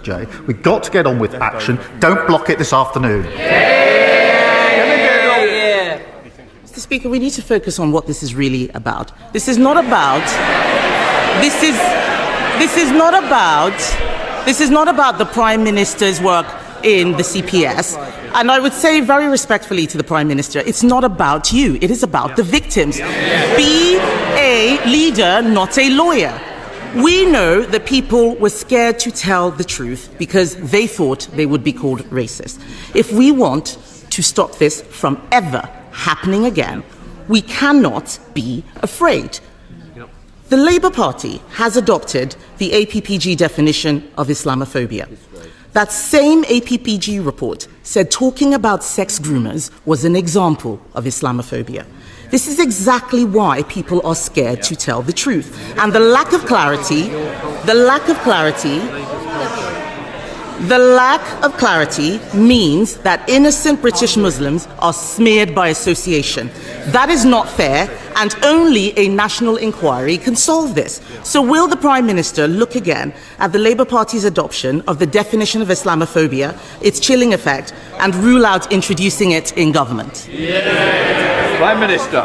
Jay, we've got to get on with action. Don't block it this afternoon. Mr. Speaker, we need to focus on what this is really about. This is not about the Prime Minister's work in the CPS. And I would say very respectfully to the Prime Minister, it's not about you. It is about the victims. Be a leader, not a lawyer. We know that people were scared to tell the truth because they thought they would be called racist. If we want to stop this from ever happening again, we cannot be afraid. The Labour Party has adopted the APPG definition of Islamophobia. That same APPG report said talking about sex groomers was an example of Islamophobia. This is exactly why people are scared to tell the truth. And the lack of clarity means that innocent British Muslims are smeared by association. That is not fair, and only a national inquiry can solve this. So will the Prime Minister look again at the Labour Party's adoption of the definition of Islamophobia, its chilling effect, and rule out introducing it in government? Prime Minister.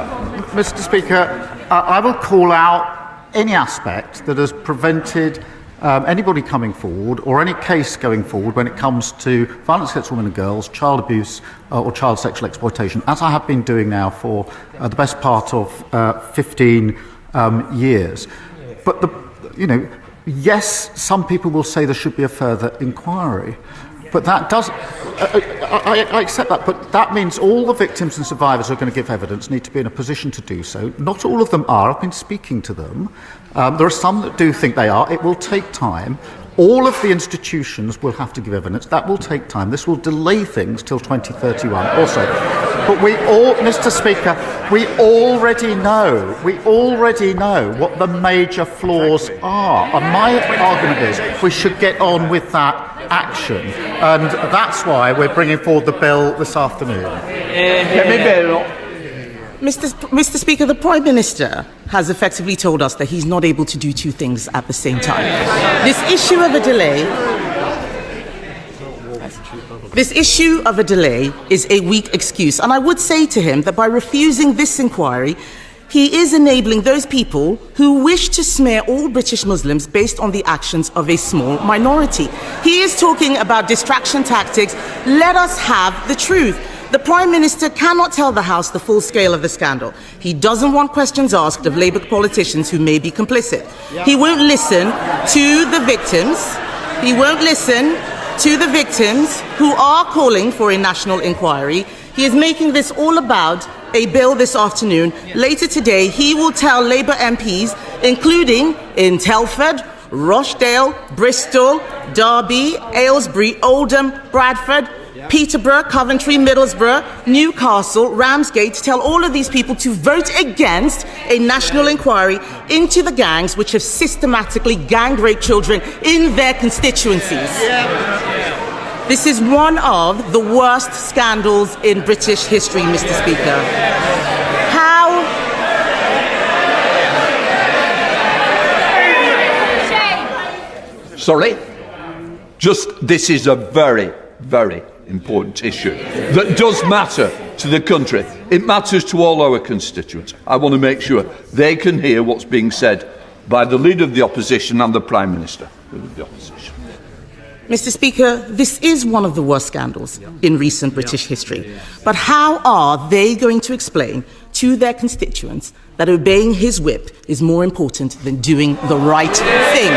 Mr. Speaker, I will call out any aspect that has prevented anybody coming forward or any case going forward when it comes to violence against women and girls, child abuse or child sexual exploitation, as I have been doing now for the best part of 15 years. But, yes, some people will say there should be a further inquiry. But that does, I accept that, but that means all the victims and survivors who are going to give evidence need to be in a position to do so. Not all of them are. I've been speaking to them. There are some that do think they are. It will take time. All of the institutions will have to give evidence. That will take time. This will delay things till 2031 also. But Mr. Speaker, we already know what the major flaws are. And my argument is we should get on with that action. And that's why we're bringing forward the bill this afternoon. Mr. Speaker, the Prime Minister has effectively told us that he's not able to do two things at the same time. This issue of a delay is a weak excuse. And I would say to him that by refusing this inquiry, he is enabling those people who wish to smear all British Muslims based on the actions of a small minority. He is talking about distraction tactics. Let us have the truth. The Prime Minister cannot tell the House the full scale of the scandal. He doesn't want questions asked of Labour politicians who may be complicit. He won't listen to the victims. He won't listen to the victims who are calling for a national inquiry. He is making this all about a bill this afternoon. Later today, he will tell Labour MPs, including in Telford, Rochdale, Bristol, Derby, Aylesbury, Oldham, Bradford, Peterborough, Coventry, Middlesbrough, Newcastle, Ramsgate, tell all of these people to vote against a national inquiry into the gangs which have systematically gang raped children in their constituencies. This is one of the worst scandals in British history, Mr. Speaker. Sorry? This is a very, very important issue that does matter to the country. It matters to all our constituents. I want to make sure they can hear what's being said by the Leader of the Opposition and the Prime Minister of the Opposition. Mr. Speaker, this is one of the worst scandals in recent British history. But how are they going to explain to their constituents that obeying his whip is more important than doing the right thing?